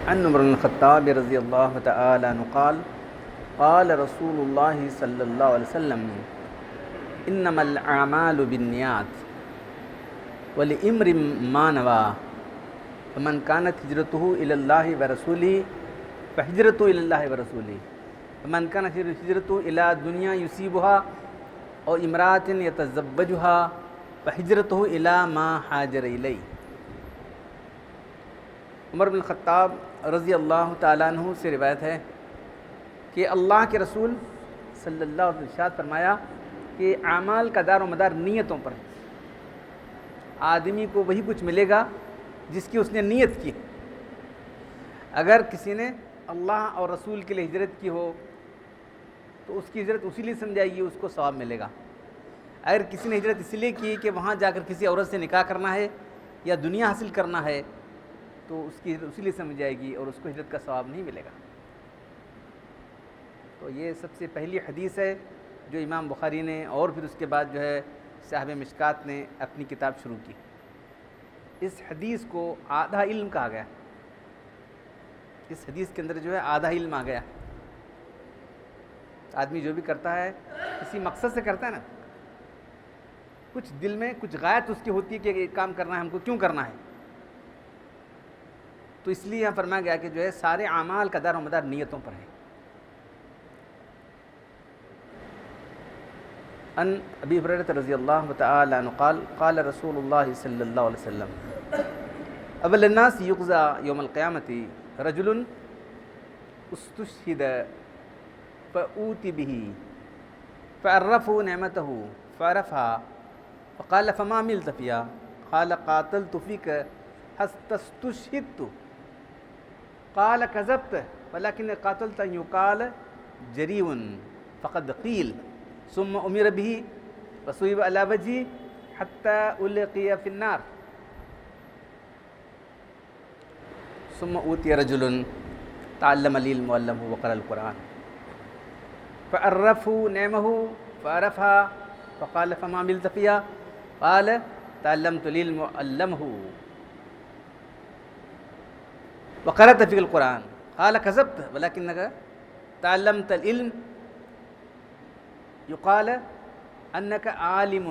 عن عمر بن الخطاب رضی اللہ تعالی عنہ قال قال رسول اللہ صلی اللہ علیہ وسلم انما الاعمال بالنیات ولامرئ ما نوى فمن كانت هجرته الى الله ورسوله فهجرته الى الله ورسوله ومن كانت هجرته الى دنیا يصيبها او امرأة يتزوجها فهجرته الى ما هاجر الیہ۔ عمر بن الخطاب رضی اللہ تعالیٰ عنہ سے روایت ہے کہ اللہ کے رسول صلی اللہ علیہ وسلم نے ارشاد فرمایا کہ اعمال کا دار و مدار نیتوں پر ہے۔ آدمی کو وہی کچھ ملے گا جس کی اس نے نیت کی۔ اگر کسی نے اللہ اور رسول کے لیے ہجرت کی ہو تو اس کی ہجرت اسی لیے سمجھائے گی، اس کو ثواب ملے گا۔ اگر کسی نے ہجرت اس لیے کی کہ وہاں جا کر کسی عورت سے نکاح کرنا ہے یا دنیا حاصل کرنا ہے تو اس کی ہجرت اسی لیے سمجھ جائے گی اور اس کو ہجرت کا ثواب نہیں ملے گا۔ تو یہ سب سے پہلی حدیث ہے جو امام بخاری نے اور پھر اس کے بعد جو ہے صاحب مشکات نے اپنی کتاب شروع کی۔ اس حدیث کو آدھا علم کہا گیا۔ اس حدیث کے اندر جو ہے آدھا علم آ گیا۔ آدمی جو بھی کرتا ہے کسی مقصد سے کرتا ہے نا، کچھ دل میں کچھ غایت اس کی ہوتی ہے کہ یہ کام کرنا ہے، ہم کو کیوں کرنا ہے، تو اس لیے یہاں فرمایا گیا کہ جو ہے سارے اعمال کا دار و مدار نیتوں پر ہے۔ ان ابی ہریرہ رضی اللہ تعالی عنہ قال قال رسول اللہ صلی اللہ علیہ وسلم اول الناس یقضى یوم القیامۃ رجل استشهد فأوتی به فعرفوا نعمته فعرفها فقال فما عملت فيها قال قاتلت فيك حتى استشهدت قال كذبت ولكن قاتلت ان يقال جريء فقد قيل ثم امر به فصيب على وجهه حتى القي في النار ثم اوتي رجل تعلم العلم وعلمه وقرأ القرآن فعرفوا نعمه فعرفها فقال فما عملت فيها قال تعلمت العلم وعلمه وقرأت في القرآن قال كذبت ولكنك تعلمت العلم يقال أنك عالم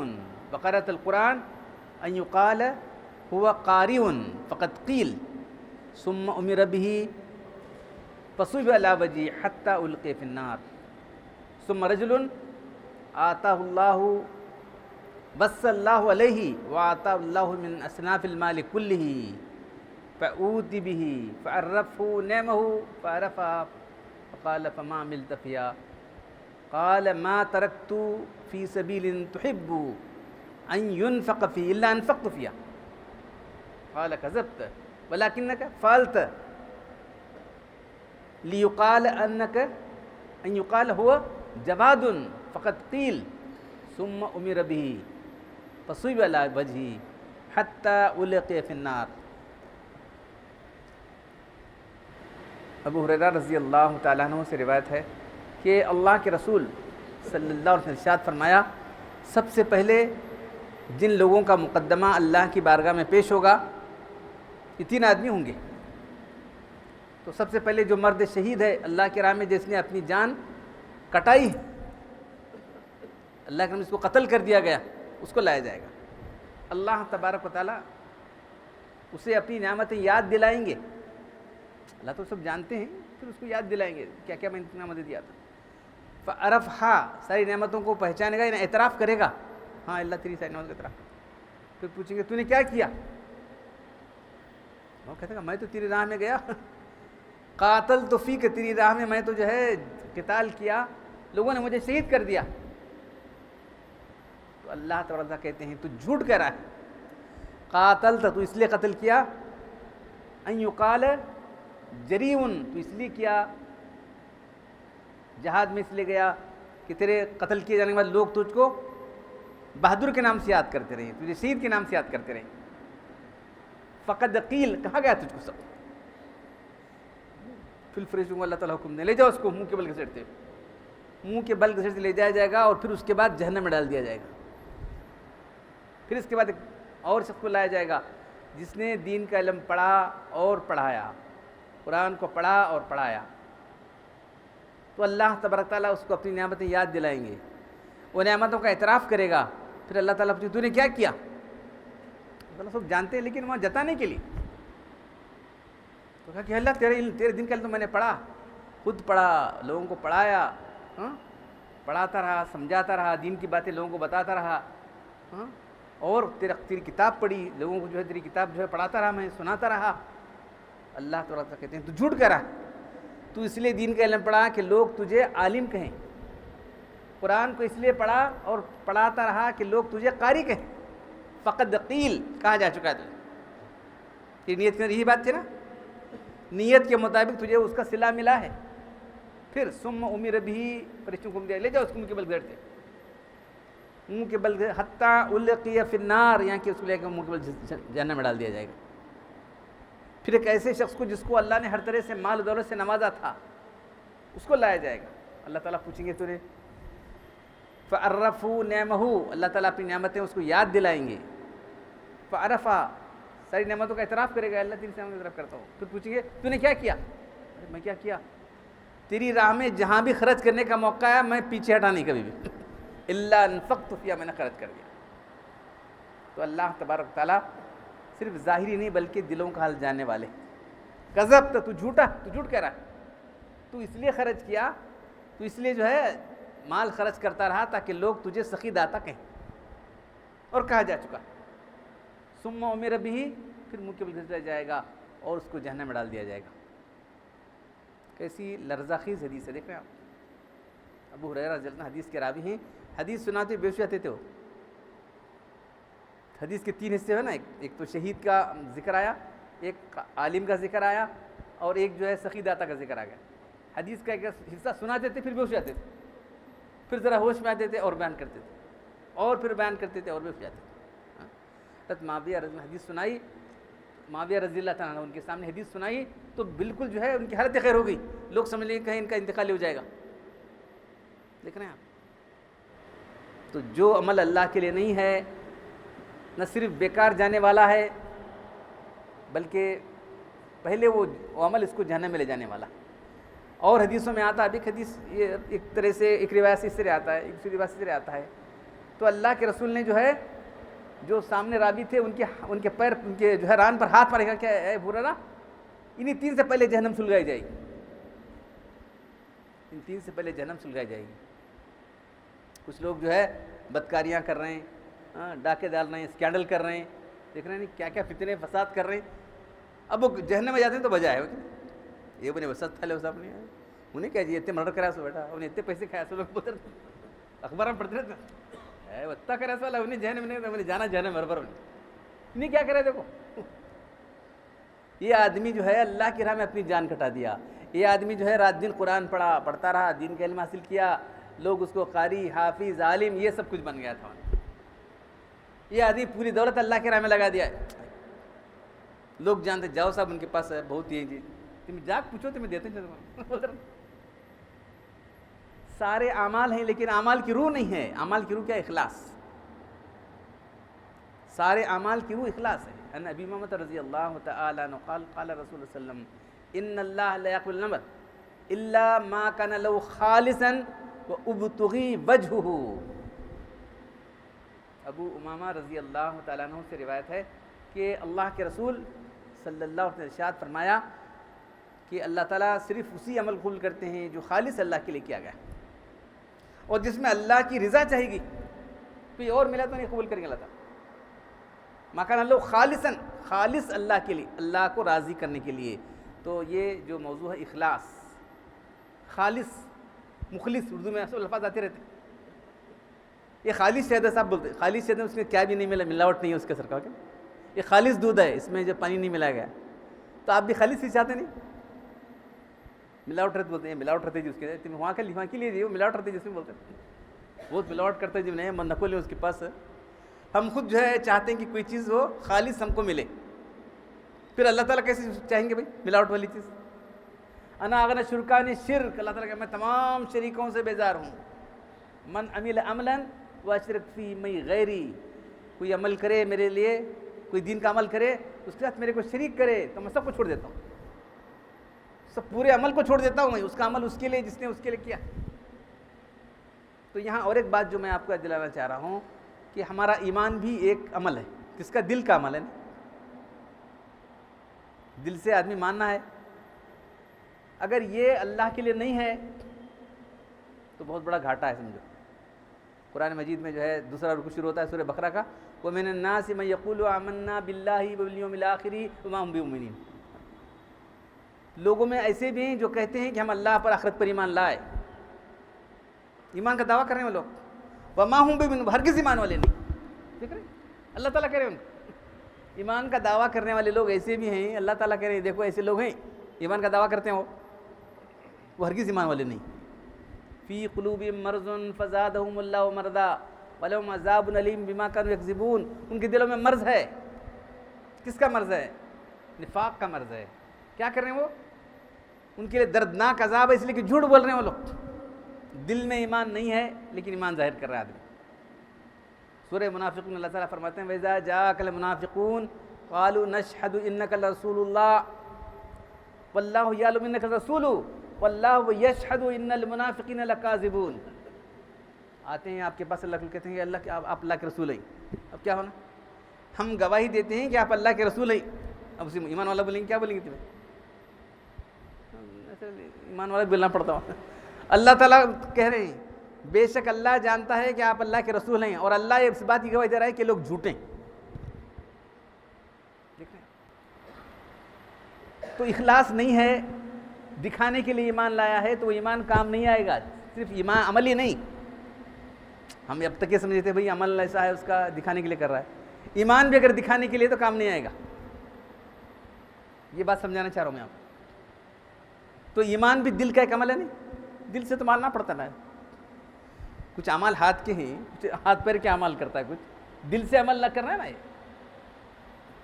وقرأت القرآن أن يقال هو قارئ فقد قيل ثم أمر به فصب على وجهه حتى ألقي في النار ثم رجل آتاه الله بس الله عليه وآتاه الله من أصناف المال كله فأوتي به فعرفه نعمه فعرفها فقال فما عملت فيها قال ما تركت في سبيل تحب أن ينفق فيه إلا أنفقت فيها قال كذبت ولكنك فعلت ليقال أنك أن يقال هو جواد فقد قيل ثم أمر به فصيب على وجهه حتى ألقي في النار۔ ابو ہریرہ رضی اللہ تعالیٰ عنہ سے روایت ہے کہ اللہ کے رسول صلی اللہ علیہ وسلم نے ارشاد فرمایا سب سے پہلے جن لوگوں کا مقدمہ اللہ کی بارگاہ میں پیش ہوگا یہ تین آدمی ہوں گے۔ تو سب سے پہلے جو مرد شہید ہے اللہ کی راہ میں جس نے اپنی جان کٹائی، اللہ کے نام اس کو قتل کر دیا گیا، اس کو لایا جائے گا۔ اللہ تبارک و تعالیٰ اسے اپنی نعمتیں یاد دلائیں گے۔ اللہ تو سب جانتے ہیں، پھر اس کو یاد دلائیں گے کیا کیا میں نے نعمتیں دیا تھا۔ فعرفہا ساری نعمتوں کو پہچانے گا، یعنی اعتراف کرے گا، ہاں اللہ تیری ساری نعمتوں کا اعتراف۔ پھر پوچھیں گے تو نے کیا کیا؟ وہ کہتے گا میں تو تیری راہ میں گیا، قاتل تو فیک تیری راہ میں تو جو ہے قتال کیا، لوگوں نے مجھے شہید کر دیا۔ تو اللہ تعالیٰ کہتے ہیں تو جھوٹ کہہ رہا ہے، قاتل تو اس لیے قتل کیا، ان یقال جریون تو اس لیے کیا، جہاد میں اس لیے گیا کہ تیرے قتل کیے جانے کے بعد لوگ تجھ کو بہادر کے نام سے یاد کرتے رہے، تجھے شہید کے نام سے یاد کرتے رہے۔ فقد قیل کہا گیا تجھ کو سب، پھر فرشتوں کو اللہ تعالیٰ حکم دے لے جاؤ اس کو منہ کے بل گھسیٹتے، منہ کے بل گھسیٹ سے لے جایا جائے گا اور پھر اس کے بعد جہنم میں ڈال دیا جائے گا۔ پھر اس کے بعد ایک اور شخص کو لایا جائے گا جس نے دین کا علم پڑھا اور پڑھایا، قرآن کو پڑھا اور پڑھایا تو اللہ تبارک تعالیٰ اس کو اپنی نعمتیں یاد دلائیں گے، وہ نعمتوں کا اعتراف کرے گا، پھر اللہ تعالیٰ پوچھے تو نے کیا کیا؟ اللہ سب جانتے ہیں لیکن وہاں جتانے کے لیے تو کہا کہ اللہ تیرے دن کا علم تو میں نے پڑھا، خود پڑھا، لوگوں کو پڑھایا، پڑھاتا رہا، سمجھاتا رہا، دین کی باتیں لوگوں کو بتاتا رہا، اور تیری کتاب پڑھی، لوگوں کو جو ہے تیری کتاب جو ہے پڑھاتا رہا، میں سناتا رہا۔ اللہ تعالیٰ کہتے ہیں تو جھوٹ کہہ رہا، تو اس لیے دین کا علم پڑھا کہ لوگ تجھے عالم کہیں، قرآن کو اس لیے پڑھا اور پڑھاتا رہا کہ لوگ تجھے قاری کہیں، فقد قیل کہا جا چکا ہے تجھے، تیری نیت کے اندر یہی بات تھی نا، نیت کے مطابق تجھے اس کا صلہ ملا ہے۔ پھر ثم امر بھی، فرشتوں کو لے جاؤ اس کو منہ کے بل گھیرتے، منہ کے بل حتیٰ القی فی النار، یہاں کہ اس کو لے کے منہ کے بل جہنم میں ڈال دیا جائے گا۔ پھر ایک ایسے شخص کو جس کو اللہ نے ہر طرح سے مال و دولت سے نوازا تھا اس کو لایا جائے گا، اللہ تعالیٰ پوچھیں گے تجھے فعرفوا نعمہ، اللہ تعالیٰ اپنی نعمتیں اس کو یاد دلائیں گے، فعرفا ساری نعمتوں کا اعتراف کرے گا، اللہ تیری نعمتوں کا اعتراف کرتا ہوں، پھر پوچھیں گے تو نے کیا کیا؟ میں کیا کیا؟ تیری راہ میں جہاں بھی خرچ کرنے کا موقع ہے میں پیچھے ہٹا نہیں کبھی بھی، الا انفقت فیہا، میں نے خرچ کر دیا۔ تو اللہ تبارک تعالیٰ صرف ظاہری نہیں بلکہ دلوں کا حال جاننے والے، کذبت، تو جھوٹا، تو جھوٹ کہہ رہا ہے، تو اس لیے خرچ کیا، تو اس لیے جو ہے مال خرچ کرتا رہا تاکہ لوگ تجھے سخی داتا کہیں، اور کہا جا چکا ثم امر بھی، پھر منہ کے بل گھسیا جائے گا اور اس کو جہنم میں ڈال دیا جائے گا۔ کیسی لرزہ خیز حدیث ہے، دیکھیں آپ، ابو ہریرہ رضی اللہ عنہ حدیث کے راوی ہیں، حدیث سناتے بے ہوش آتے تھے وہ۔ حدیث کے 3 حصے ہیں نا، ایک تو شہید کا ذکر آیا، ایک عالم کا ذکر آیا، اور ایک جو ہے سخی داتا کا ذکر آ گیا۔ حدیث کا ایک حصہ سناتے تھے پھر بے ہوش آتے تھے، پھر ذرا ہوش میں آتے تھے اور بیان کرتے تھے، اور پھر بیان کرتے تھے اور بے ہوش جاتے تھے۔ حضرت معاویہ رضی اللہ عنہ حدیث سنائی، معاویہ رضی اللہ تعالیٰ عنہ ان کے سامنے حدیث سنائی تو بالکل جو ہے ان کی حالت خیر ہو گئی، لوگ سمجھ لیں کہیں ان کا انتقال ہو جائے گا۔ دیکھ رہے ہیں آپ، تو جو عمل اللہ کے لیے نہیں ہے نہ صرف بیکار جانے والا ہے بلکہ پہلے وہ عمل اس کو جہنم میں لے جانے والا۔ اور حدیثوں میں آتا ہے، ایک حدیث یہ ایک طرح سے ایک روایت سے اس طرح آتا ہے، ایک دوسری روایت سے اس طرح آتا ہے، تو اللہ کے رسول نے جو ہے جو سامنے راوی تھے ان کے پیر، ان کے جو ہے ران پر ہاتھ مارے گا، کیا ہے برا، انہی 3 سے پہلے جہنم سلگائی جائے گی، ان 3 سے پہلے جہنم سلگائی جائے گی۔ کچھ لوگ جو ہے بدکاریاں کر رہے ہیں، ڈاکے ڈال رہے ہیں، اسکینڈل کر رہے ہیں، دیکھ رہے ہیں کیا کیا فتنے فساد کر رہے ہیں، اب وہ جہنم میں جاتے ہیں تو بجائے یہ بنے وسط تھا لے صاحب نے، انہیں کیا جی اتنے مرڈر کرا سو بیٹا، انہیں اتنے پیسے کھایا سو، لوگ اخبار میں پڑھتے رہتے اتنا کرا سو، انہیں جہنم نہیں، انہیں جانا جہنم برابر، انہیں کیا کرے دیکھو، یہ آدمی جو ہے اللہ کی راہ میں اپنی جان کٹا دیا، یہ آدمی جو ہے رات دن قرآن پڑھتا رہا، دین کا علم حاصل کیا، لوگ اس کو قاری، حافظ، عالم یہ سب کچھ بن گیا تھا، یہ آدمی پوری دولت اللہ کی راہ میں لگا دیا ہے۔ لوگ جانتے جاؤ صاحب ان کے پاس ہے بہت یہ جی، تم جاگ پوچھو تمہیں دیتے ہیں، سارے اعمال ہیں لیکن اعمال کی روح نہیں ہے، اعمال کی روح کیا؟ اخلاص، سارے اعمال کی روح اخلاص ہے۔ ان ابی امامہ رضی اللہ تعالی عنہ قال قال رسول اللہ صلی اللہ علیہ وسلم ان اللہ لا يقبل العمل الا ما كان له خالصا وابتغي وجهه۔ ابو امامہ رضی اللہ تعالیٰ عنہ سے روایت ہے کہ اللہ کے رسول صلی اللہ علیہ وسلم نے ارشاد فرمایا کہ اللہ تعالیٰ صرف اسی عمل قبول کرتے ہیں جو خالص اللہ کے لیے کیا گیا اور جس میں اللہ کی رضا چاہے گی، کوئی اور ملا تو نہیں قبول کریں گے اللہ تعالیٰ۔ مکان اللہ خالصاً، خالص اللہ کے لیے، اللہ کو راضی کرنے کے لیے۔ تو یہ جو موضوع ہے اخلاص، خالص، مخلص، اردو میں ایسے الفاظ آتے رہتے ہیں۔ یہ خالص شہد ہے صاحب بولتے ہیں، خالص شہد میں اس میں کیا بھی نہیں ملا، ملاوٹ نہیں ہے اس کے سر کا، یہ خالص دودھ ہے، اس میں جو پانی نہیں ملایا گیا، تو آپ بھی خالص ہی چاہتے نہیں، ملاوٹ رہتے بولتے ہیں، ملاوٹ رہتے جی اس کے تم وہاں کے لیے وہ ملاوٹ رہتے جس میں بولتے ہیں، بہت ملاوٹ کرتے جب نہیں من نقل ہے اس کے پاس۔ ہم خود جو ہے چاہتے ہیں کہ کوئی چیز ہو خالص ہم کو ملے، پھر اللہ تعالیٰ کیسے چاہیں گے بھائی ملاوٹ والی چیز؟ انا اغنی شرکان شرک، اللہ تعالیٰ کہ میں تمام شریکوں سے بیزار ہوں۔ من عمل عملا واشرک فی مئی غیری، کوئی عمل کرے میرے لیے، کوئی دین کا عمل کرے اس کے ساتھ میرے کو شریک کرے تو میں سب کو چھوڑ دیتا ہوں۔ سب پورے عمل کو چھوڑ دیتا ہوں میں، اس کا عمل اس کے لیے جس نے اس کے لیے کیا. تو یہاں اور ایک بات جو میں آپ کو دلانا چاہ رہا ہوں کہ ہمارا ایمان بھی ایک عمل ہے، کس کا؟ دل کا عمل ہے نا. دل سے آدمی ماننا ہے. اگر یہ اللہ کے لیے نہیں ہے تو بہت بڑا گھاٹا ہے سمجھو. قرآن مجید میں جو ہے دوسرا رکوع شروع ہوتا ہے سورہ بقرہ کا، وَمِنَ النَّاسِ مَن يَقُولُ آمَنَّا بِاللَّهِ وَبِالْيَوْمِ الْآخِرِ وَمَا هُمْ بِمُؤْمِنِينَ. لوگوں میں ایسے بھی ہیں جو کہتے ہیں کہ ہم اللہ پر آخرت پر ایمان لائے، ایمان کا دعویٰ کر رہے ہیں وہ لوگ. وَمَا هُمْ بِمُؤْمِنِينَ، ہرگز ایمان والے نہیں. دیکھ رہے ہیں اللہ تعالیٰ کہہ رہے ہیں ایمان کا دعویٰ کرنے والے لوگ ایسے بھی ہیں. اللہ تعالیٰ کہہ رہے ہیں دیکھو ایسے لوگ ہیں ایمان کا دعویٰ کرتے ہیں وہ ہرگز ایمان والے نہیں. فی قلوبہم مرض فزادہم اللہ مرضا ولہم عذاب علیم بما کانوا یکذبون. ان کے دلوں میں مرض ہے. کس کا مرض ہے؟ نفاق کا مرض ہے. کیا کر رہے ہیں وہ؟ ان کے لیے دردناک عذاب ہے اس لیے کہ جھوٹ بول رہے ہیں وہ لوگ. دل میں ایمان نہیں ہے لیکن ایمان ظاہر کر رہا ہے آدمی. سورہ منافقون اللہ تعالیٰ فرماتے ہیں وَإِذَا جَاءَكَ الْمُنَافِقُونَ قَالُوا نَشْهَدُ إِنَّكَ لَرَسُولُ اللَّهِ وَاللَّهُ يَعْلَمُ إِنَّكَ لَرَسُولُهُ وَاللَّهُ يَشْهَدُ إِنَّ الْمُنَافِقِينَ لَكَاذِبُونَ. آتے ہیں آپ کے پاس اللہ کو کہتے ہیں کہ اللہ آپ اللہ کے رسول ہیں. اب کیا ہونا؟ ہم گواہی دیتے ہیں کہ آپ اللہ کے رسول ہیں. اب اسے ایمان والا بولیں گے کیا بولیں گے تمہیں؟ ایمان والا بولنا پڑتا ہوں. اللہ تعالیٰ کہہ رہے ہیں بے شک اللہ جانتا ہے کہ آپ اللہ کے رسول ہیں اور اللہ اس بات کی گواہی دے رہا ہے کہ لوگ جھوٹے ہیں. تو اخلاص نہیں ہے، دکھانے کے لیے ایمان لایا ہے تو وہ ایمان کام نہیں آئے گا. صرف ایمان عمل ہی نہیں. ہم اب تک یہ سمجھتے تھے بھئی عمل ایسا ہے اس کا دکھانے کے لیے کر رہا ہے. ایمان بھی اگر دکھانے کے لیے تو کام نہیں آئے گا. یہ بات سمجھانا چاہ رہا ہوں میں آپ کو. تو ایمان بھی دل کا ایک عمل ہے. نہیں دل سے تو ماننا پڑتا ہے. کچھ اعمال ہاتھ کے ہیں، کچھ ہاتھ پیر کے اعمال کرتا ہے، کچھ دل سے عمل نہ کرنا ہے نا.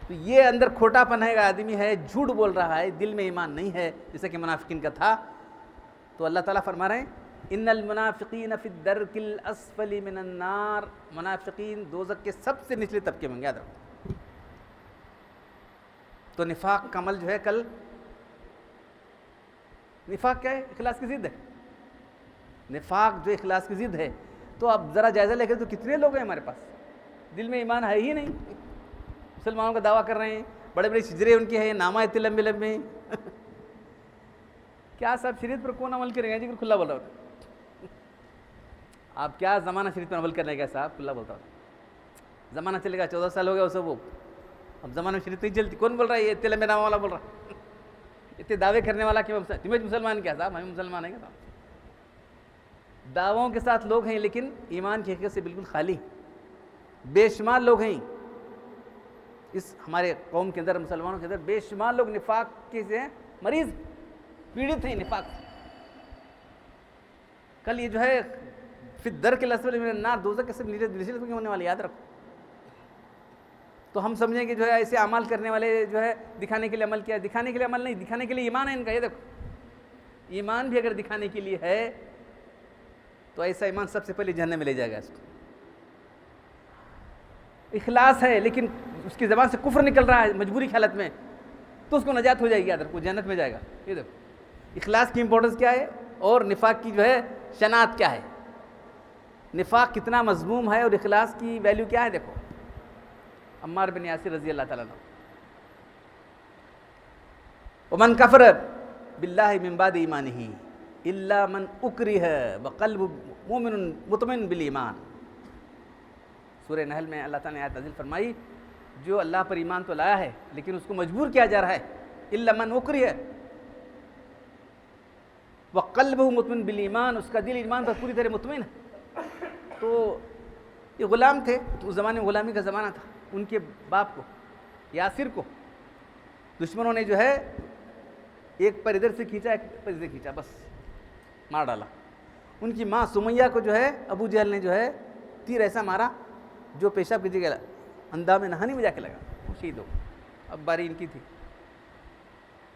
تو یہ اندر کھوٹا پن ہے، آدمی ہے جھوٹ بول رہا ہے، دل میں ایمان نہیں ہے جیسا کہ منافقین کا تھا. تو اللہ تعالیٰ فرما رہے ہیں ان المنافقین فی الدرک الاسفل من النار. منافقین دوزخ کے سب سے نچلے طبقے میں. یاد رکھو. تو نفاق کا عمل جو ہے کل نفاق کیا ہے؟ اخلاص کی ضد ہے. نفاق جو اخلاص کی ضد ہے. تو اب ذرا جائزہ لے کے تو کتنے لوگ ہیں ہمارے پاس دل میں ایمان ہے ہی نہیں، مسلمانوں کا دعویٰ کر رہے ہیں، بڑے بڑے شجرے ان کے ہیں، نامہ اتنے لمبے لمبے ہیں. کیا صاحب شریعت پر کون عمل کرے گا؟ جی کھلا بول رہا ہوں. آپ کیا زمانہ شریعت پر عمل کرنے کا صاحب؟ کھلا بولتا ہوں. زمانہ چلے گا 14 سال ہو گیا اسے. وہ اب زمانہ میں شریعت نہیں چلتی. کون بول رہا ہے؟ یہ اتنے لمبے نامہ والا بول رہا، اتنے دعوے کرنے والا کہ تمہیں مسلمان کیا صاحب؟ ہمیں مسلمان ہیں کیا صاحب؟ دعووں کے ساتھ لوگ ہیں لیکن ایمان کی حقیقت سے بالکل خالی. بے شمار لوگ ہیں اس ہمارے قوم کے اندر، مسلمانوں کے اندر بے شمار لوگ نفاق کے سے مریض پیڑت ہیں نفاق سے. کل یہ جو ہے فی الدرک الاسفل من النار، دوزخ کے سب نیچے ہونے والے. یاد رکھو. تو ہم سمجھیں کہ جو ہے ایسے اعمال کرنے والے جو ہے دکھانے کے لیے عمل کیا. دکھانے کے لیے عمل نہیں، دکھانے کے لیے ایمان ہے ان کا. یہ دیکھو ایمان بھی اگر دکھانے کے لیے ہے تو ایسا ایمان سب سے پہلے جہنم میں لے جائے گا. اس کو اخلاص ہے لیکن اس کی زبان سے کفر نکل رہا ہے مجبوری کی حالت میں تو اس کو نجات ہو جائے گی. یاد رکھو جنت میں جائے گا. یہ دیکھو اخلاص کی امپورٹنس کیا ہے اور نفاق کی جو ہے شناعت کیا ہے. نفاق کتنا مذموم ہے اور اخلاص کی ویلیو کیا ہے. دیکھو عمار بن یاسر رضی اللہ تعالیٰ عنہ، ومن کفر باللہ من بعد ایمانہ الا من اکرہ وقلب مومن مطمئن بالایمان. سورہ نحل میں اللہ تعالیٰ نے آیت نازل فرمائی جو اللہ پر ایمان تو لایا ہے لیکن اس کو مجبور کیا جا رہا ہے. الا من اکرہ وقلبہ مطمئن بالایمان، اس کا دل ایمان پر پوری طرح مطمئن ہے. تو یہ غلام تھے، اس زمانے میں غلامی کا زمانہ تھا. ان کے باپ کو یاسر کو دشمنوں نے جو ہے ایک پر ادھر سے کھینچا ایک پر ادھر کھینچا، بس مار ڈالا. ان کی ماں سمیہ کو جو ہے ابو جہل نے جو ہے تیر ایسا مارا جو پیشاب کی جگہ اندام نہانی میں جا کے لگا، وہ شہید ہو. اب باری ان کی تھی.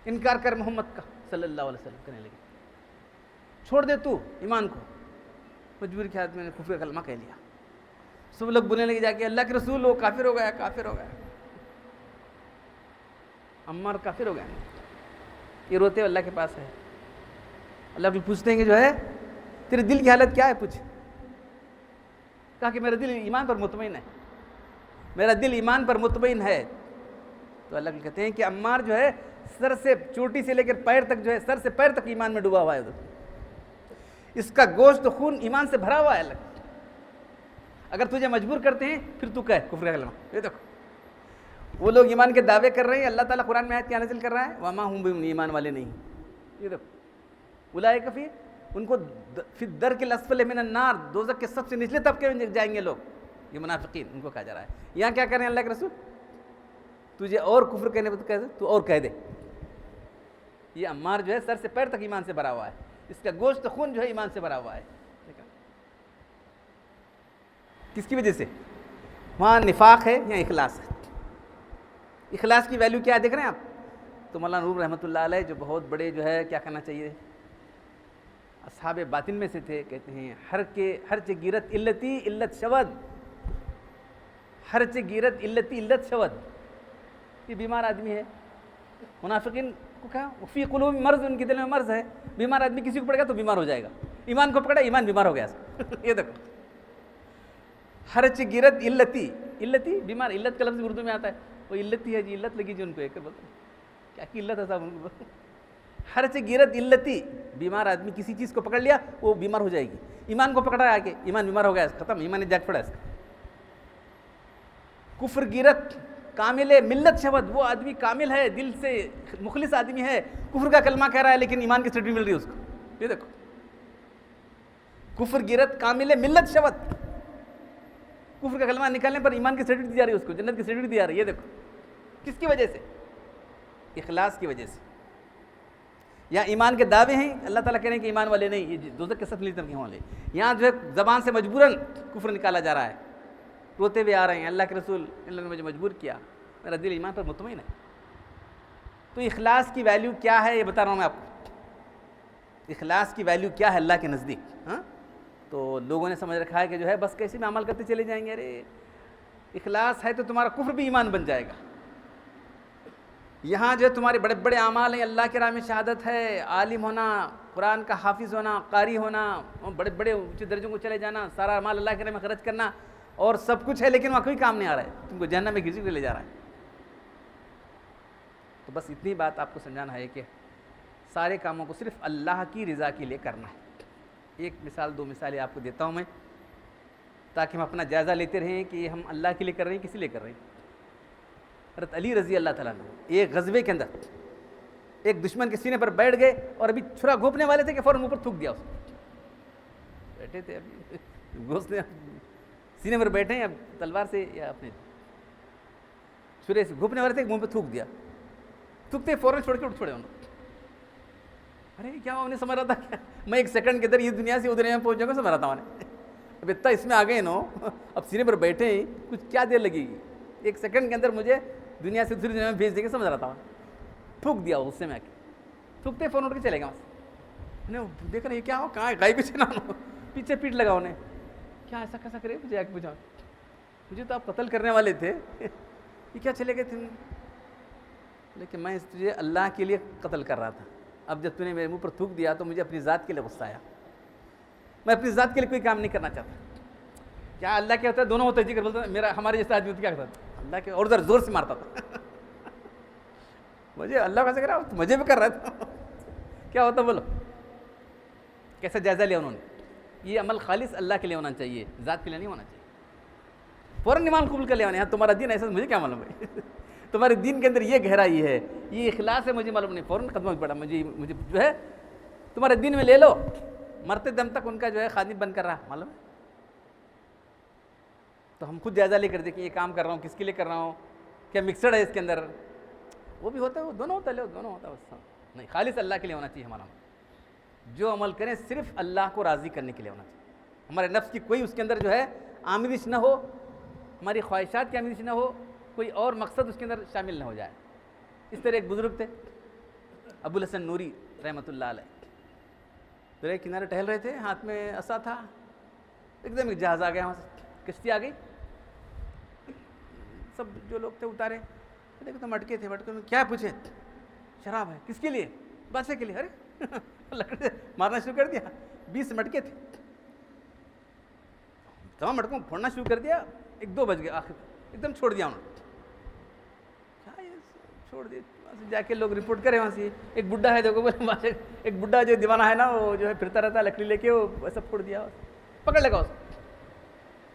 انکار کر محمد کا صلی اللہ علیہ وسلم کرنے لگے. چھوڑ دے تو ایمان کو. مجبور کی حالت میں نے کفر کا کلمہ کہہ لیا. سب لوگ بولنے لگے جا کے اللہ کے رسول ہو کافر ہو گیا، کافر ہو گیا. عمار کافر ہو گیا. یہ روتے ہوئے اللہ کے پاس ہے. اللہ کو پوچھتے ہیں کہ جو ہے تیرے دل کی حالت کیا ہے, پوچھ. کہا کہ میرا دل ایمان پر مطمئن ہے, میرا دل ایمان پر مطمئن ہے. تو اللہ کہتے ہیں کہ عمار جو ہے سر سے چوٹی سے لے کر پیر تک جو ہے, سر سے پیر تک ایمان میں ڈوبا ہوا ہے, اس کا گوشت خون ایمان سے بھرا ہوا ہے. اللہ اگر تجھے مجبور کرتے ہیں پھر تو کہہ کفر کا کلمہ. یہ دیکھو وہ لوگ ایمان کے دعوے کر رہے ہیں, اللہ تعالیٰ قرآن میں آیت کیا نازل کر رہا ہے, وما ہم بمؤمنین, ایمان والے نہیں. یہ دیکھو اولئک فی, ان کو فی الدرک الاسفل من النار, دوزخ کے سب سے نچلے طبقے میں جائیں گے لوگ, یہ منافقین, ان کو کہا جا رہا ہے. یہاں کیا کر رہے ہیں اللہ کے رسول, تجھے اور کفر کہنے پر کہہ دے تو اور کہہ دے. یہ عمار جو ہے سر سے پیر تک ایمان سے بھرا ہوا ہے, اس کا گوشت خون جو ہے ایمان سے بھرا ہوا ہے. کس کی وجہ سے؟ وہاں نفاق ہے یا اخلاص ہے؟ اخلاص کی ویلیو کیا ہے دیکھ رہے ہیں آپ؟ تو مولانا روم رحمۃ اللہ علیہ جو بہت بڑے جو ہے کیا کہنا چاہیے اصحاب باطن میں سے تھے, کہتے ہیں ہر چگیرت علتی علت شود, ہر چگیرت علتی علت شود. یہ بیمار آدمی ہے, منافقین کو کہا فی قلوب مرض, ان کے دل میں مرض ہے. بیمار آدمی کسی کو پڑے گا تو بیمار ہو جائے گا, ایمان کو پکڑا ایمان بیمار ہو گیا. یہ دیکھو ہر چگیرت علتی, علتی بیمار, علت کا لفظ اردو میں آتا ہے, وہ علتی ہے جی, علت لگی جی ان کو. ایک بولتے کیا کی علت ہے صاحب ان کو. ہر چگیرت علتی, بیمار آدمی کسی چیز کو پکڑ لیا وہ بیمار ہو جائے گی. ایمان کو پکڑا ہے آگے, ایمان بیمار ہو گیا, ختم, ایمان جاگ پڑا اس کا. کفر گیرت کامل ملت شبد, وہ آدمی کامل ہے, دل سے مخلص آدمی ہے, کفر کا کلمہ کہہ رہا ہے لیکن ایمان کی سرٹیفکیٹ مل رہی ہے اس کو. یہ دیکھو کفر گیرت کامل ملت شبد, کفر کا کلمہ نکالنے پر ایمان کی سرٹیفکیٹ دی جا رہی ہے اس کو, جنت کی سرٹیفکیٹ دی جا رہی ہے. یہ دیکھو کس کی وجہ سے؟ اخلاص کی وجہ سے. یہاں ایمان کے دعوے ہیں, اللہ تعالیٰ کہہ رہے ہیں کہ ایمان والے نہیں, یہ دوزخ کے سب طبقے والے. یہاں جو ہے زبان سے مجبوراً کفر نکالا جا رہا ہے, روتے ہوئے آ رہے ہیں, اللہ کے رسول اللہ نے مجھے مجبور کیا, میرا دل ایمان پر مطمئن ہے. تو اخلاص کی ویلیو کیا ہے یہ بتا رہا ہوں میں آپ کو. اخلاص کی ویلیو کیا ہے اللہ کے نزدیک. ہاں تو لوگوں نے سمجھ رکھا ہے کہ جو ہے بس کیسے میں عمل کرتے چلے جائیں گے, ارے اخلاص ہے تو تمہارا کفر بھی ایمان بن جائے گا. یہاں جو ہے تمہارے بڑے بڑے اعمال ہیں, اللہ کے راہ میں شہادت ہے, عالم ہونا, قرآن کا حافظ ہونا, قاری ہونا, بڑے بڑے اونچے درجوں کو چلے جانا, سارا اعمال اللہ کے راہ میں خرچ کرنا, اور سب کچھ ہے لیکن وہاں کوئی کام نہیں آ رہا ہے, تم کو جہنم میں گھسیٹ کے لے جا رہا ہے. تو بس اتنی بات آپ کو سمجھانا ہے کہ سارے کاموں کو صرف اللہ کی رضا کے لیے کرنا ہے. ایک مثال, دو مثالیں آپ کو دیتا ہوں میں تاکہ ہم اپنا جائزہ لیتے رہیں کہ ہم اللہ کے لیے کر رہے ہیں, کسی لیے کر رہے ہیں. حضرت علی رضی اللہ تعالیٰ عنہ ایک غزوے کے اندر ایک دشمن کے سینے پر بیٹھ گئے اور ابھی چھرا گھونپنے والے تھے کہ فوراً اوپر تھوک دیا اس کو. بیٹھے تھے ابھی گھونستے سینے پر بیٹھے ہیں, اب تلوار سے یا اپنے چھرے سے گھونپنے والے تھے, منہ پہ تھوک دیا. تھوکتے فوراً چھوڑ کے اٹھ چھوڑے انہوں. ارے کیا انہیں سمجھ رہا تھا کیا میں ایک سیکنڈ کے اندر یہ دنیا سے ادھر میں پہنچ جاؤں گا, سمجھ رہا تھا انہیں. اب اتنا اس میں آ گئے نو, اب سینے پر بیٹھے ہیں, کچھ کیا دیر لگے گی, ایک سیکنڈ کے اندر مجھے دنیا سے دوسری دنیا میں بھیج دے کے, سمجھ رہا تھا. تھوک دیا اس سے میں آ کے, تھوکتے فون اٹھ کے چلے گا. انہیں دیکھ رہے یہ کیا ہو, کہاں ہے گائے پیچھے, نہ پیچھے پیٹ لگا انہیں, کیا ایسا کیسا کرے, مجھے آ کے پوچھا مجھے تو آپ قتل کرنے والے تھے, یہ کیا چلے گئے تھے. لیکن میں تجھے اللہ کے لیے قتل کر رہا تھا, اب جب تو نے میرے منہ پر تھوک دیا تو مجھے اپنی ذات کے لیے غصہ آیا, میں اپنی ذات کے لیے کوئی کام نہیں کرنا چاہتا. کیا اللہ کیا ہوتا ہے, دونوں ہوتا ہے, جی کر بولتا ہے میرا ہمارے جیسا آدمی ہوتا کیا کرتا تھا, اللہ کے اور زور سے مارتا تھا. مجھے اللہ کیسے کرا, مجھے بھی کر رہا تھا, کیا ہوتا بولو. کیسا جائزہ لیا انہوں نے. یہ عمل خالص اللہ کے لیے ہونا چاہیے, ذات کے لیے نہیں ہونا چاہیے. فوراً ایمان قبول کر لیا انہیں, تمہارا دین ایسا, مجھے کیا معلوم ہے, تمہارے دین کے اندر یہ گہرائی ہے, یہ اخلاص ہے, مجھے معلوم نہیں. فوراً قدموں پہ پڑا, مجھے جو ہے تمہارے دین میں لے لو. مرتے دم تک ان کا جو ہے خادم بن کر رہا, معلوم ہے. تو ہم خود جائزہ لے کر دیکھیں یہ کام کر رہا ہوں کس کے لیے کر رہا ہوں, کیا مکسڈ ہے اس کے اندر. وہ بھی ہوتا ہے, وہ دونوں ہوتا ہے, دونوں ہوتا ہے. نہیں, خالص اللہ کے لیے ہونا چاہیے ہمارا. جو عمل کریں صرف اللہ کو راضی کرنے کے لیے ہونا چاہیے. ہمارے نفس کی کوئی اس کے اندر جو ہے آمیزش نہ ہو, ہماری خواہشات کی آمیزش نہ ہو, کوئی اور مقصد اس کے اندر شامل نہ ہو جائے. اس طرح ایک بزرگ تھے ابو الحسن نوری رحمۃ اللہ علیہ, دریا کنارے ٹہل رہے تھے, ہاتھ میں عصا تھا. ایک دم ایک جہاز آ گیا, وہاں سے کشتی آ گئی, سب جو لوگ تھے اتارے. دیکھو تو مٹکے تھے, مٹکے میں کیا پوچھے, شراب ہے, کس کے لیے, بادشاہ کے لیے ارے لکڑی سے مارنا شروع کر دیا. 20 مٹکے تھے, تمام مٹکوں پھوڑنا شروع کر دیا. 1-2 بج گئے, آخر ایک دم چھوڑ دیا انہوں نے. چھوڑ دیا, وہاں سے جا کے لوگ رپورٹ کرے. وہاں سے ایک بڈھا ہے دیکھو, بولے ایک بڈھا جو دیوانہ ہے نا, وہ جو ہے پھرتا رہتا ہے لکڑی لے کے, وہ ایسا پھوڑ دیا. پکڑ لگا اس,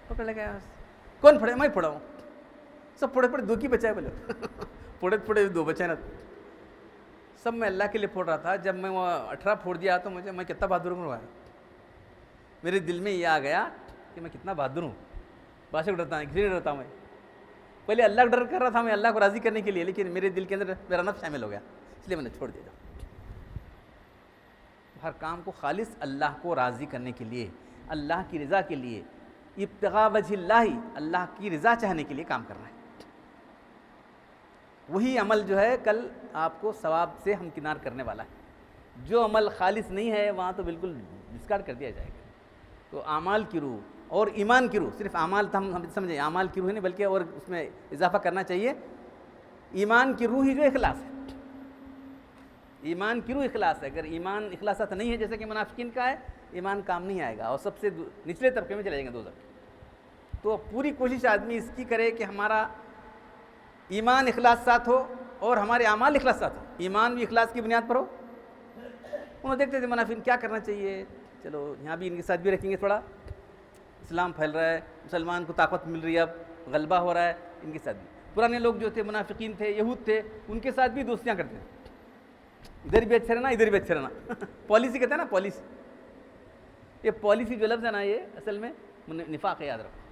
پکڑ لگا. کون پھوڑے؟ میں پھوڑا ہوں. سب پھوڑے پھوڑے 2 کی بچائے بولے. پھوڑے پھوڑے 2 بچے نا, سب میں اللہ کے لیے پھوڑ رہا تھا. جب میں وہ 18 پھوڑ دیا تو میں کتنا بہادر ہوں. میرے دل میں یہ آ گیا کہ میں کتنا بہادر ہوں, بادشاہ کو ڈرتا ہوں, کسی نہیں ڈرتا میں. پہلے اللہ کا ڈر کر رہا تھا میں, اللہ کو راضی کرنے کے لیے, لیکن میرے دل کے اندر میرا نفس شامل ہو گیا, اس لیے میں نے چھوڑ دیا. ہر کام کو خالص اللہ کو راضی کرنے کے لیے, اللہ کی رضا کے لیے, ابتغاء وجہ اللہ, اللہ کی رضا چاہنے کے لیے کام کرنا ہے. وہی عمل جو ہے کل آپ کو ثواب سے ہمکنار کرنے والا ہے. جو عمل خالص نہیں ہے وہاں تو بالکل ڈسکارڈ کر دیا جائے گا. تو اعمال کی روح اور ایمان کی روح, صرف اعمال ہم سمجھیں اعمال کی روح نہیں, بلکہ اور اس میں اضافہ کرنا چاہیے. ایمان کی روح ہی جو اخلاص ہے, ایمان کی روح اخلاص ہے. اگر ایمان اخلاصات نہیں ہے, جیسے کہ منافقین کا ہے, ایمان کام نہیں آئے گا اور سب سے نچلے طبقے میں چلے جائیں گے دوزخ. تو پوری کوشش آدمی اس کی کرے کہ ہمارا ایمان اخلاص ساتھ ہو اور ہمارے اعمال اخلاص ساتھ ہو. ایمان بھی اخلاص کی بنیاد پر ہو. انہوں دیکھتے تھے منافقین کیا کرنا چاہیے, چلو یہاں بھی ان کے ساتھ بھی رکھیں گے. تھوڑا اسلام پھیل رہا ہے, مسلمان کو طاقت مل رہی ہے, اب غلبہ ہو رہا ہے, ان کے ساتھ بھی. پرانے لوگ جو تھے منافقین تھے, یہود تھے, ان کے ساتھ بھی دوستیاں کرتے تھے. ادھر بھی اچھا رہنا, ادھر بھی اچھا رہنا. پالیسی کہتے ہیں نا, پالیسی. یہ پالیسی جو لفظ ہے نا, یہ اصل میں نفاق ہے, یاد رکھو.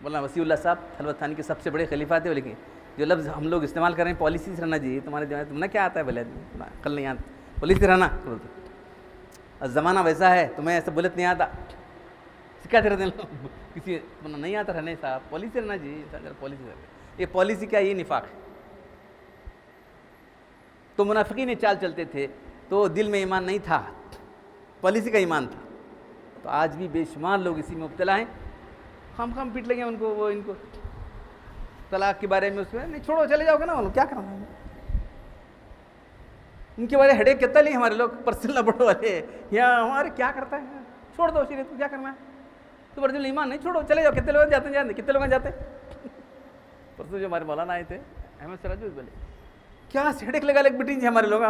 مولانا وسیع اللہ صاحب خلوت خانی کے سب سے بڑے خلیفہ تھے, لیکن جو لفظ ہم لوگ استعمال کر رہے ہیں پالیسی سے رہنا جی, تمہارے دماغ تمہیں کیا آتا ہے بھلے, کل نہیں آتا پالیسی سے رہنا. زمانہ ویسا ہے, تمہیں ایسا بولت نہیں آتا, سکھاتے رہتے ہیں کسی نہیں آتا رہنے صاحب, پالیسی رہنا جی, پالیسی رہنا. یہ پالیسی کیا, یہ نفاق ہے. تو منافقین یہ چال چلتے تھے, تو دل میں ایمان نہیں تھا, پالیسی کا ایمان تھا. تو آج بھی بے شمار لوگ اسی میں مبتلا ہیں. ہم پیٹ لیں گے ان کو, وہ ان کو طلاق کے بارے میں اس میں نہیں, چھوڑو چلے جاؤ گے نا, کیا کرنا ہے ان کے بارے ہیڈیک کتنا لیں ہمارے لوگ, پرسنل بڑھو والے یہاں ہمارے کیا کرتا ہے, چھوڑ دو شریعت کو, کیا کرنا ہے. تو بڑے دل ایمان نہیں, چھوڑو چلے جاؤ. کتنے لوگ جاتے ہیں, کتنے لوگ جاتے ہیں. پرسوں جو ہمارے مولانا آئے تھے احمد سراج, بولے کیا ہیڈیک لگا لگ بیٹھی ہمارے لوگ,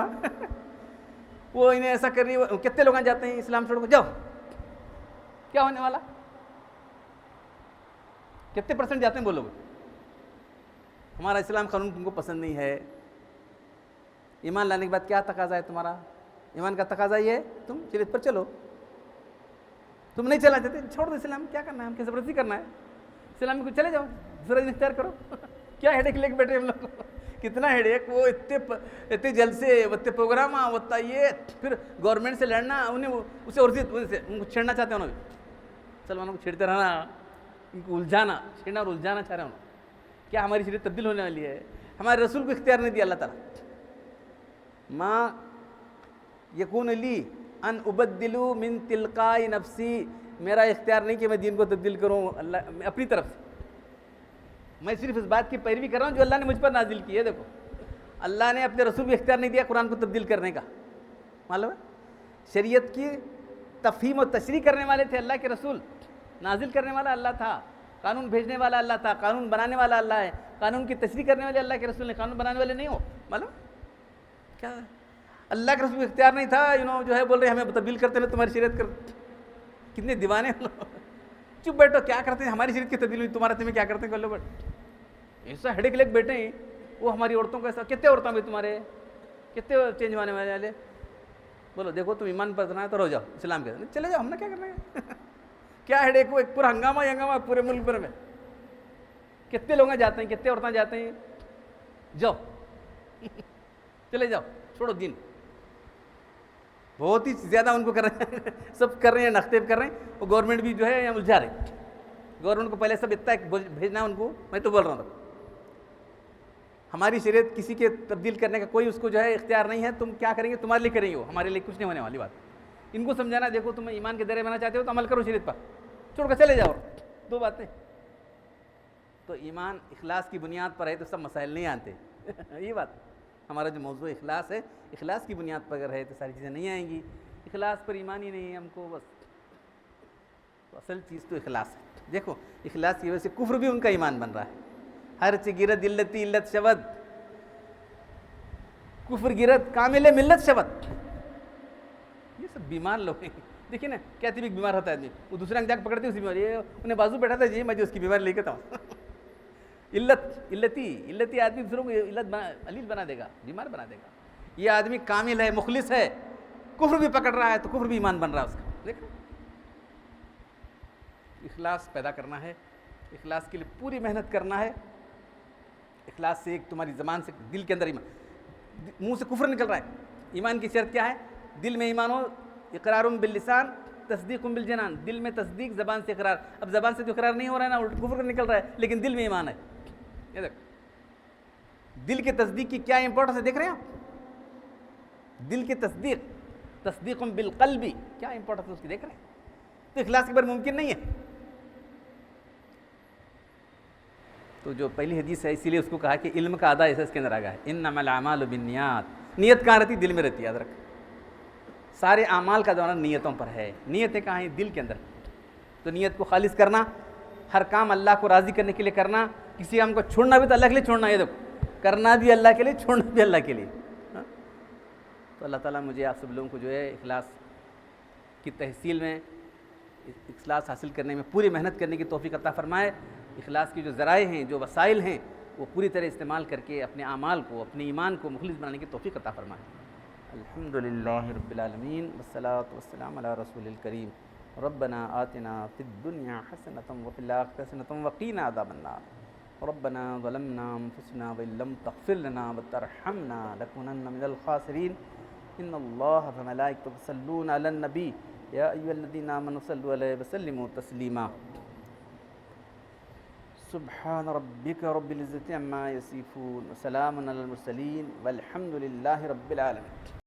وہ انہیں ایسا کر رہی ہے. کتنے لوگ جاتے ہیں اسلام چھوڑ کو, جاؤ کیا ہونے والا, کتنے % جاتے ہیں بولو. ہمارا اسلام قانون تم کو پسند نہیں ہے. ایمان لانے کے بعد کیا تقاضا ہے تمہارا, ایمان کا تقاضا یہ ہے تم شریعت پر چلو. تم نہیں چلا چاہتے, چھوڑ دو اسلام, کیا کرنا ہے, ہم کی زبردستی کرنا ہے. اسلام میں کچھ چلے جاؤ, ضرورت اختیار کرو. کیا ہیڈیک لے کے بیٹھے ہم لوگ, کتنا ہیڈیک, وہ اتنے جلسے, اتنے پروگرام, ہوتا یہ, پھر گورنمنٹ سے لڑنا, انہیں اسے ان کو چھیڑنا چاہتے ہیں. انہوں مسلمانوں کو چھیڑتے رہنا, ان کو الجھانا, چھیڑنا اور الجھانا چاہ رہے ہیں. کیا ہماری شریعت تبدیل ہونے والی ہے؟ ہمارے رسول کو اختیار نہیں دیا اللہ تعالیٰ. ما یکون لی ان ابدلو من تلقاء نفسی, میرا اختیار نہیں کہ میں دین کو تبدیل کروں اللہ اپنی طرف سے. میں صرف اس بات کی پیروی کر رہا ہوں جو اللہ نے مجھ پر نازل کی ہے. دیکھو اللہ نے اپنے رسول کو اختیار نہیں دیا قرآن کو تبدیل کرنے کا. معلوم ہے, شریعت کی تفہیم و تشریح کرنے والے تھے اللہ کے رسول, نازل کرنے والا اللہ تھا, قانون بھیجنے والا اللہ تھا, قانون بنانے والا اللہ ہے, قانون کی تشریح کرنے والے اللہ کے رسول نے, قانون بنانے والے نہیں ہو. معلوم کیا اللہ کے رسول کو اختیار نہیں تھا, جو ہے بول رہے ہمیں تبدیل کرتے ہیں تمہاری شریعت کر. کتنے دیوانے ہیں لوگ. چپ بیٹھو, کیا کرتے ہیں, ہماری شریعت کی تبدیل ہوئی, تمہارے تمہیں کیا کرتے ہیں لوگ. ایسا ہیڈیک لے کے بیٹھے ہیں. وہ ہماری عورتوں کو ایسا, کتنے عورتیں بھی تمہارے, کتنے چینج ہونے والے. بولو دیکھو تم ایمان پر بنا تو رو جاؤ, اسلام کے چلے جاؤ, ہم نے کیا کرنا ہے. کیا ہیڈیک, وہ ایک پورا ہنگامہ ہی ہنگامہ پورے ملک بھر میں. کتنے لوگ جاتے ہیں, کتنے عورتیں جاتے ہیں, جاؤ چلے جاؤ, چھوڑو دین. بہت ہی زیادہ ان کو کر رہے ہیں, سب کر رہے ہیں, نختیب کر رہے ہیں. وہ گورنمنٹ بھی جو ہے یہاں الجھا رہے ہیں. گورنمنٹ کو پہلے سب اتنا بھیجنا ہے ان کو. میں تو بول رہا ہوں ہماری شریعت کسی کے تبدیل کرنے کا کوئی اس کو جو ہے اختیار نہیں ہے. تم کیا کریں گے, تمہارے لیے کریں گے, وہ ہمارے لیے کچھ نہیں ہونے والی بات. ان کو سمجھانا, دیکھو تم ایمان کے درے بنا چاہتے ہو تو عمل کرو شریعت پر, چھوڑ کر چلے جاؤ. 2 باتیں. تو ایمان اخلاص کی بنیاد پر ہے تو سب مسائل نہیں آتے. یہ بات ہمارا جو موضوع اخلاص ہے، اخلاص کی بنیاد پر اگر ہے تو ساری چیزیں نہیں آئیں گی. اخلاص پر ایمان ہی نہیں ہے ہم کو بس. تو اصل چیز تو اخلاص ہے. دیکھو اخلاص کی وجہ سے کفر بھی ان کا ایمان بن رہا ہے. ہر چی گرد علتی علت شبد، کفر گرد کامل ملت شبد. یہ سب بیمار لوگ ہیں. دیکھیے نا کہتے بھی بیمار ہوتا ہے آدمی، وہ دوسرے انگ جا کے پکڑتے اسی بیماری، انہیں بازو بیٹھا تھا جی میں جو اس کی بیماری لے کے تھا. علتی آدمی دوسروں کو علیل بنا دے گا، بیمار بنا دے گا. یہ آدمی کامل ہے، مخلص ہے، کفر بھی پکڑ رہا ہے تو کفر بھی ایمان بن رہا ہے اس کا. دیکھو اخلاص پیدا کرنا ہے، اخلاص کے لیے پوری محنت کرنا ہے. اخلاص سے ایک تمہاری زبان سے دل کے اندر ایمان، منہ سے کفر نکل رہا ہے. ایمان کی شرط کیا ہے؟ دل میں ایمان ہو، اقرار باللسان تصدیق بالجنان. دل میں تصدیق، زبان سے اقرار. اب زبان سے تو اقرار نہیں ہو رہا ہے نا، الٹ کفر نکل رہا ہے، لیکن دل میں ایمان ہے. یہ دیکھ دل کے تصدیق کی کیا امپورٹنس ہے، دیکھ رہے ہیں آپ؟ دل کی تصدیق بالقلب کیا امپورٹنس ہے اس کی، دیکھ رہے ہیں؟ تو اخلاص کے بغیر ممکن نہیں ہے. تو جو پہلی حدیث ہے اسی لیے اس کو کہا کہ علم کا آدھا ایسا اس کے اندر آ گیا ہے، انما الاعمال بالنیات. نیت کہاں رہتی؟ دل میں رہتی ہے. یاد رکھ، سارے اعمال کا دوران نیتوں پر ہے. نیتیں کہاں ہیں؟ دل کے اندر. تو نیت کو خالص کرنا، ہر کام اللہ کو راضی کرنے کے لیے کرنا. کسی کام کو چھوڑنا بھی تو اللہ کے لیے چھوڑنا ہے. دیکھو کرنا بھی اللہ کے لیے، چھوڑنا بھی اللہ کے لیے. تو اللہ تعالیٰ مجھے آپ سب لوگوں کو جو ہے اخلاص کی تحصیل میں، اخلاص حاصل کرنے میں پوری محنت کرنے کی توفیق عطا فرمائے. اخلاص کی جو ذرائع ہیں، جو وسائل ہیں، وہ پوری طرح استعمال کر کے اپنے اعمال کو، اپنے ایمان کو مخلص بنانے کی توفیق عطا فرمائے. الحمدللہ رب العالمین والصلاة والسلام علی رسول الکریم. ربنا آتنا فی الدنیا حسنۃ وفی الآخرۃ حسنۃ وقینا عذاب النار. ربنا ظلمنا انفسنا وان لم تغفر لنا وترحمنا لنكونن من الخاسرین. ان اللہ وملائکتہ یصلون علی النبی یا ایھا الذین آمنوا صلوا علیہ وسلموا تسلیما. سبحان ربک رب العزة عما یصفون وسلام علی المرسلین والحمد للہ رب العالمین.